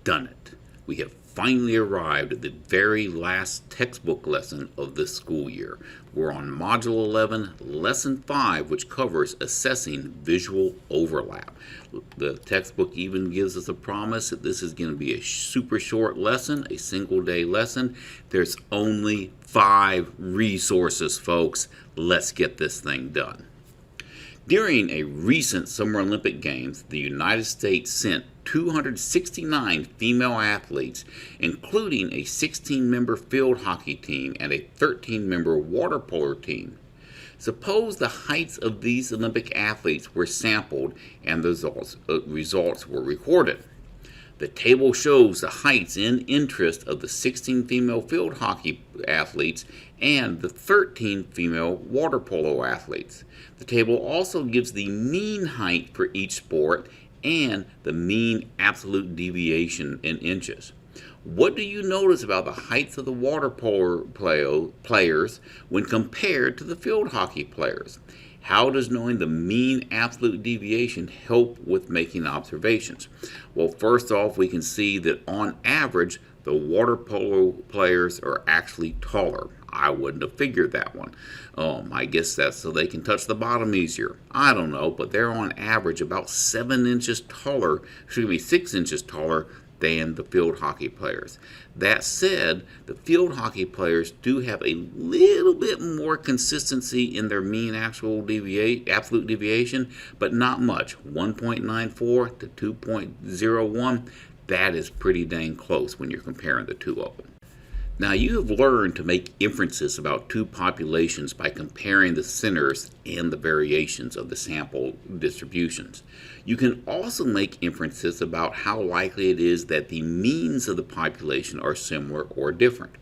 done it. We have finally arrived at the very last textbook lesson of this school year. We're on Module 11, Lesson 5, which covers assessing visual overlap. The textbook even gives us a promise that this is going to be a super short lesson, a single day lesson. There's only 5 resources, folks. Let's get this thing done. During a recent Summer Olympic Games, the United States sent 269 female athletes, including a 16-member field hockey team and a 13-member water polo team. Suppose the heights of these Olympic athletes were sampled and the results were recorded. The table shows the heights in interest of the 16 female field hockey athletes and the 13 female water polo athletes. The table also gives the mean height for each sport and the mean absolute deviation in inches. What do you notice about the heights of the water polo players when compared to the field hockey players? How does knowing the mean absolute deviation help with making observations? Well, first off, we can see that on average, the water polo players are actually taller. I wouldn't have figured that one. I guess that's so they can touch the bottom easier. I don't know, but they're on average about 6 inches taller than the field hockey players. That said, the field hockey players do have a little bit more consistency in their mean absolute deviation, but not much. 1.94 to 2.01. That is pretty dang close when you're comparing the two of them. Now, you have learned to make inferences about two populations by comparing the centers and the variations of the sample distributions. You can also make inferences about how likely it is that the means of the population are similar or different.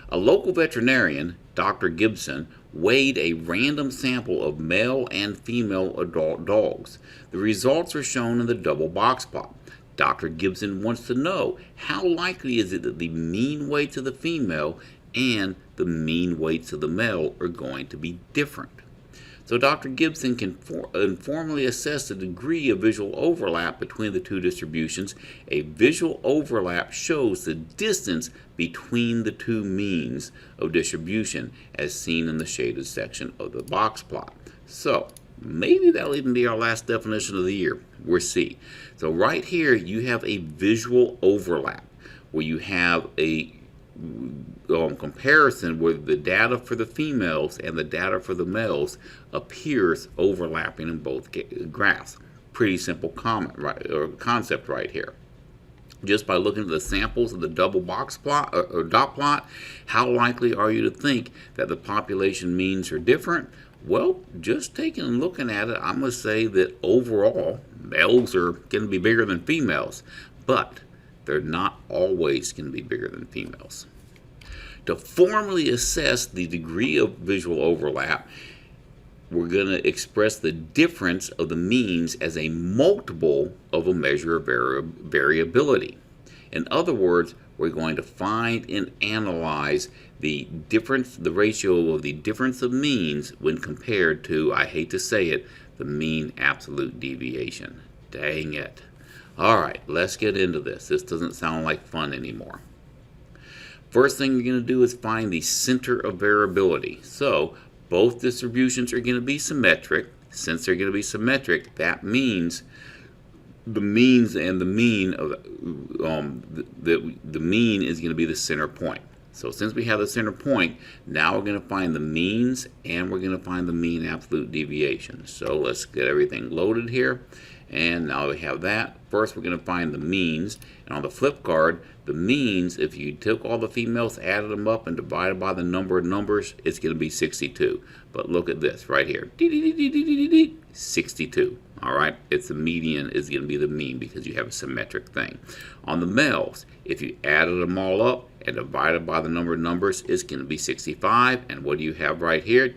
A local veterinarian, Dr. Gibson, weighed a random sample of male and female adult dogs. The results are shown in the double box plot. Dr. Gibson wants to know how likely is it that the mean weights of the female and the mean weights of the male are going to be different. So Dr. Gibson can informally assess the degree of visual overlap between the two distributions. A visual overlap shows the distance between the two means of distribution as seen in the shaded section of the box plot. So maybe that'll even be our last definition of the year. We'll see. So right here you have a visual overlap where you have a comparison where the data for the females and the data for the males appears overlapping in both graphs. Pretty simple concept right here. Just by looking at the samples of the double box plot or dot plot, how likely are you to think that the population means are different? Well, just taking and looking at it, I'm going to say that overall, males are going to be bigger than females, but they're not always going to be bigger than females. To formally assess the degree of visual overlap, we're going to express the difference of the means as a multiple of a measure of variability. In other words, we're going to find and analyze the ratio of the difference of means when compared to, I hate to say it, the mean absolute deviation. Dang it. All right, let's get into this. This doesn't sound like fun anymore. First thing you're going to do is find the center of variability. So both distributions are going to be symmetric. Since they're going to be symmetric, that means the means and the mean of the mean is going to be the center point. So since we have the center point, now we're going to find the means and we're going to find the mean absolute deviation. So let's get everything loaded here. And now we have that. First we're going to find the means. And on the flip card, the means, if you took all the females, added them up, and divided by the number of numbers, it's going to be 62. But look at this right here. 62. All right, it's the median is going to be the mean because you have a symmetric thing. On the males, if you added them all up and divided by the number of numbers, it's going to be 65. And what do you have right here?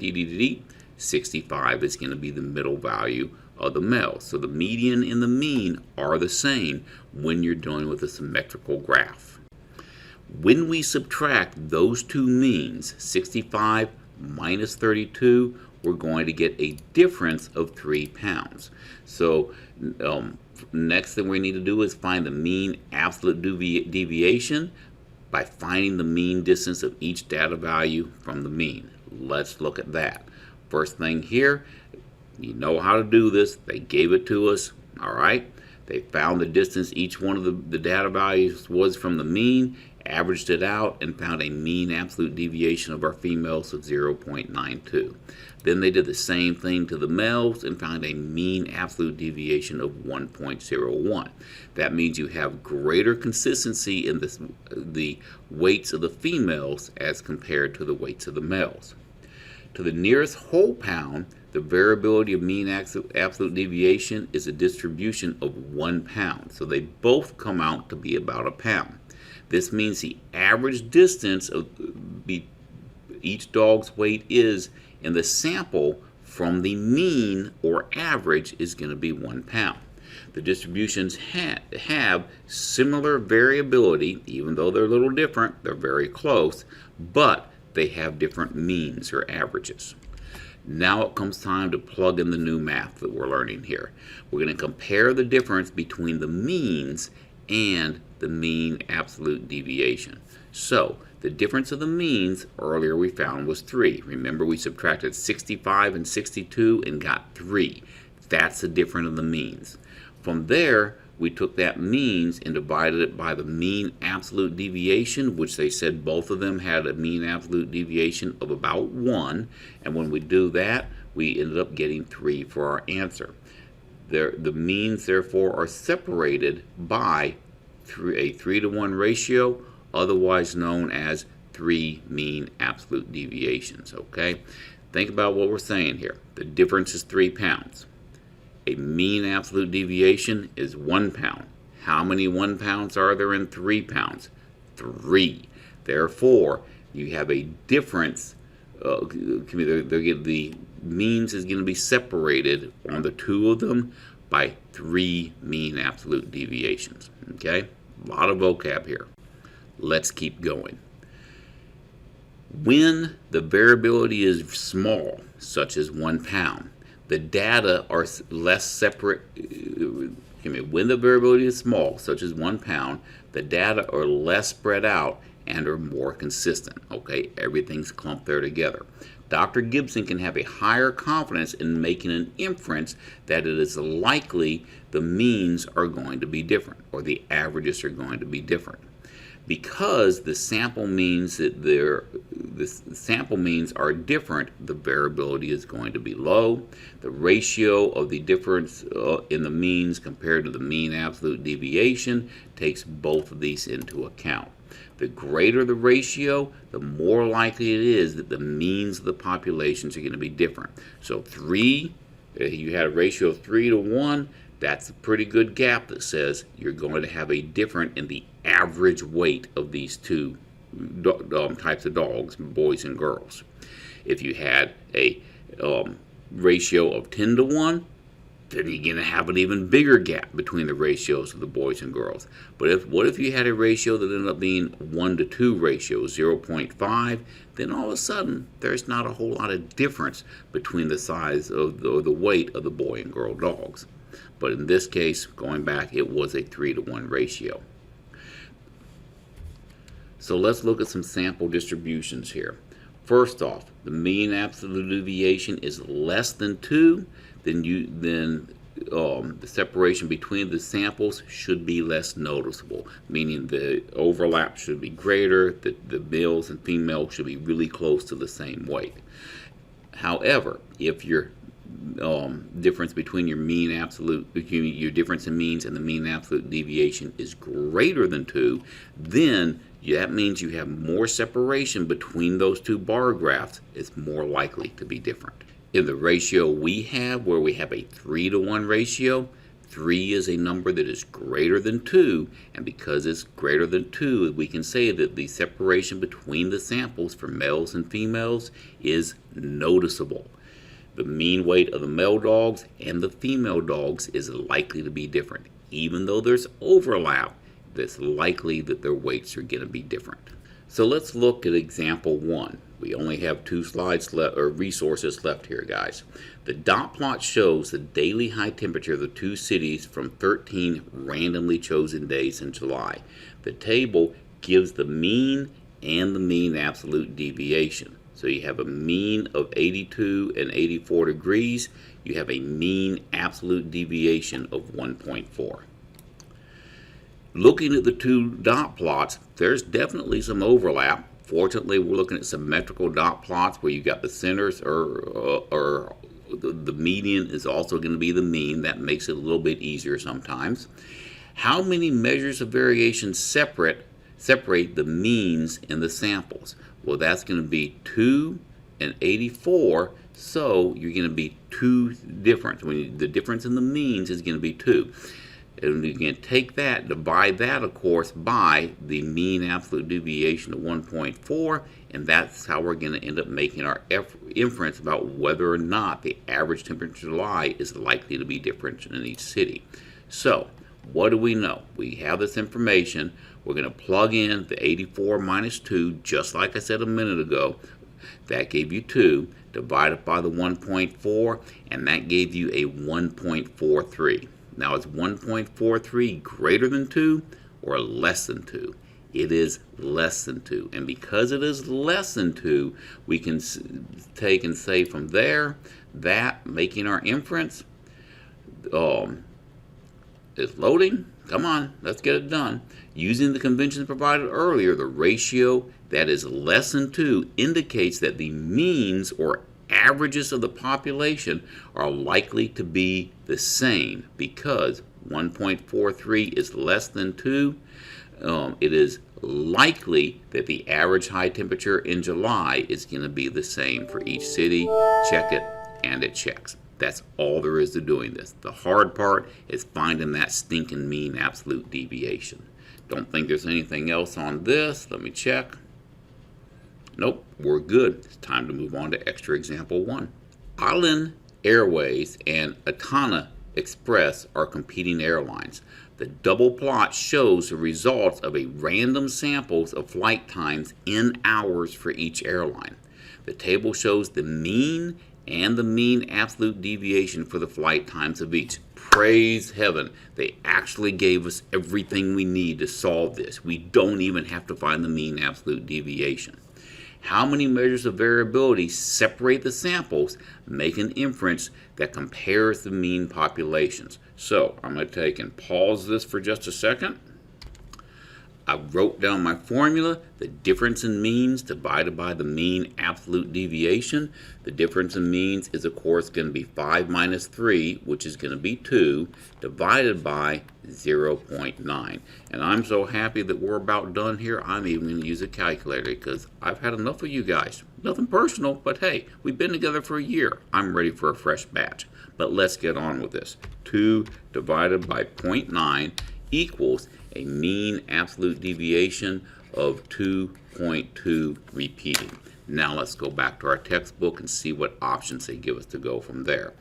65 is going to be the middle value of the males. So the median and the mean are the same when you're dealing with a symmetrical graph. When we subtract those two means, 65 minus 32, we're going to get a difference of 3 pounds. So Next thing we need to do is find the mean absolute deviation by finding the mean distance of each data value from the mean. Let's look at that. First thing here, you know how to do this. They gave it to us, all right? They found the distance each one of the data values was from the mean, averaged it out, and found a mean absolute deviation of our females of 0.92. Then they did the same thing to the males and found a mean absolute deviation of 1.01. That means you have greater consistency in the weights of the females as compared to the weights of the males. To the nearest whole pound, the variability of mean absolute deviation is a distribution of 1 pound. So they both come out to be about a pound. This means the average distance of each dog's weight is in the sample from the mean or average is going to be 1 pound. The distributions have similar variability, even though they're a little different, they're very close, but they have different means or averages. Now it comes time to plug in the new math that we're learning here. We're going to compare the difference between the means and the mean absolute deviation. So the difference of the means earlier we found was 3. Remember, we subtracted 65 and 62 and got 3. That's the difference of the means. From there, we took that means and divided it by the mean absolute deviation, which they said both of them had a mean absolute deviation of about 1. And when we do that, we ended up getting 3 for our answer. The means, therefore, are separated by a 3-to-1 ratio, otherwise known as 3 mean absolute deviations. Okay? Think about what we're saying here. The difference is 3 pounds. A mean absolute deviation is 1 pound. How many 1 pounds are there in 3 pounds? 3. Therefore, you have a difference. The means is going to be separated on the two of them by 3 mean absolute deviations. Okay? A lot of vocab here. Let's keep going. When the variability is small, such as 1 pound, the data are less separate. When the variability is small, such as 1 pound, the data are less spread out and are more consistent. Okay, everything's clumped there together. Dr. Gibson can have a higher confidence in making an inference that it is likely the means are going to be different, or the averages are going to be different. Because the sample means that the sample means are different, the variability is going to be low. The ratio of the difference in the means compared to the mean absolute deviation takes both of these into account. The greater the ratio, the more likely it is that the means of the populations are going to be different. So 3, you had a ratio of 3-to-1, that's a pretty good gap that says you're going to have a difference in the average weight of these two types of dogs, boys and girls. If you had a ratio of 10-to-1, then you're going to have an even bigger gap between the ratios of the boys and girls. But what if you had a ratio that ended up being 1-to-2 ratio, 0.5, then all of a sudden there's not a whole lot of difference between the size of the weight of the boy and girl dogs. But in this case, going back, it was a 3-to-1 ratio. So let's look at some sample distributions here. First off, the mean absolute deviation is less than 2, then the separation between the samples should be less noticeable, meaning the overlap should be greater, the males and females should be really close to the same weight. However, if your difference between your difference in means and the mean absolute deviation is greater than 2, then that means you have more separation between those two bar graphs. It's more likely to be different. In the ratio we have, where we have a 3-to-1 ratio, 3 is a number that is greater than 2, and because it's greater than 2, we can say that the separation between the samples for males and females is noticeable. The mean weight of the male dogs and the female dogs is likely to be different. Even though there's overlap, it's likely that their weights are going to be different. So let's look at example 1. We only have 2 slides left, or resources left here, guys. The dot plot shows the daily high temperature of the 2 cities from 13 randomly chosen days in July. The table gives the mean and the mean absolute deviation. So you have a mean of 82 and 84 degrees. You have a mean absolute deviation of 1.4. Looking at the 2 dot plots, there's definitely some overlap. Fortunately, we're looking at symmetrical dot plots where you got the centers, or the median is also going to be the mean. That makes it a little bit easier sometimes. How many measures of variation separate the means in the samples? Well, that's going to be 2 and 84, so you're going to be 2 different. The difference in the means is going to be 2. And you can take that, divide that, of course, by the mean absolute deviation of 1.4, and that's how we're going to end up making our inference about whether or not the average temperature in July is likely to be different in each city. So, what do we know? We have this information. We're going to plug in the 84 minus 2, just like I said a minute ago. That gave you 2, divided by the 1.4, and that gave you a 1.43. Now, is 1.43 greater than 2 or less than 2? It is less than 2. And because it is less than 2, we can take and say from there that making our inference is loading. Come on, let's get it done. Using the conventions provided earlier, the ratio that is less than 2 indicates that the means or averages of the population are likely to be the same, because 1.43 is less than 2. It is likely that the average high temperature in July is going to be the same for each city. Check it, and it checks. That's all there is to doing this. The hard part is finding that stinking mean absolute deviation. Don't think there's anything else on this. Let me check. Nope, we're good. It's time to move on to extra example 1. Island Airways and Atana Express are competing airlines. The double plot shows the results of a random samples of flight times in hours for each airline. The table shows the mean and the mean absolute deviation for the flight times of each. Praise heaven, they actually gave us everything we need to solve this. We don't even have to find the mean absolute deviation. How many measures of variability separate the samples, make an inference that compares the mean populations? So I'm going to take and pause this for just a second. I wrote down my formula, the difference in means divided by the mean absolute deviation. The difference in means is, of course, going to be 5 minus 3, which is going to be 2, divided by 0.9. And I'm so happy that we're about done here, I'm even going to use a calculator because I've had enough of you guys. Nothing personal, but hey, we've been together for a year. I'm ready for a fresh batch. But let's get on with this. 2 divided by 0.9 equals a mean absolute deviation of 2.2 repeating. Now let's go back to our textbook and see what options they give us to go from there.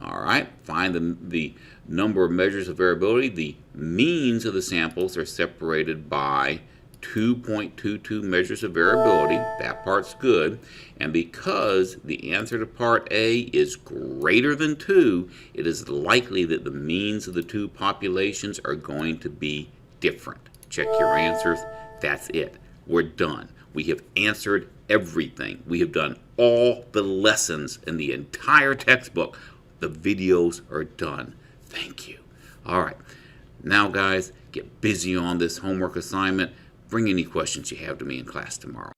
All right, find the number of measures of variability. The means of the samples are separated by 2.22 measures of variability. That part's good. And because the answer to part A is greater than 2, it is likely that the means of the 2 populations are going to be different. Check your answers. That's it. We're done. We have answered everything. We have done all the lessons in the entire textbook. The videos are done. Thank you. All right. Now, guys, get busy on this homework assignment. Bring any questions you have to me in class tomorrow.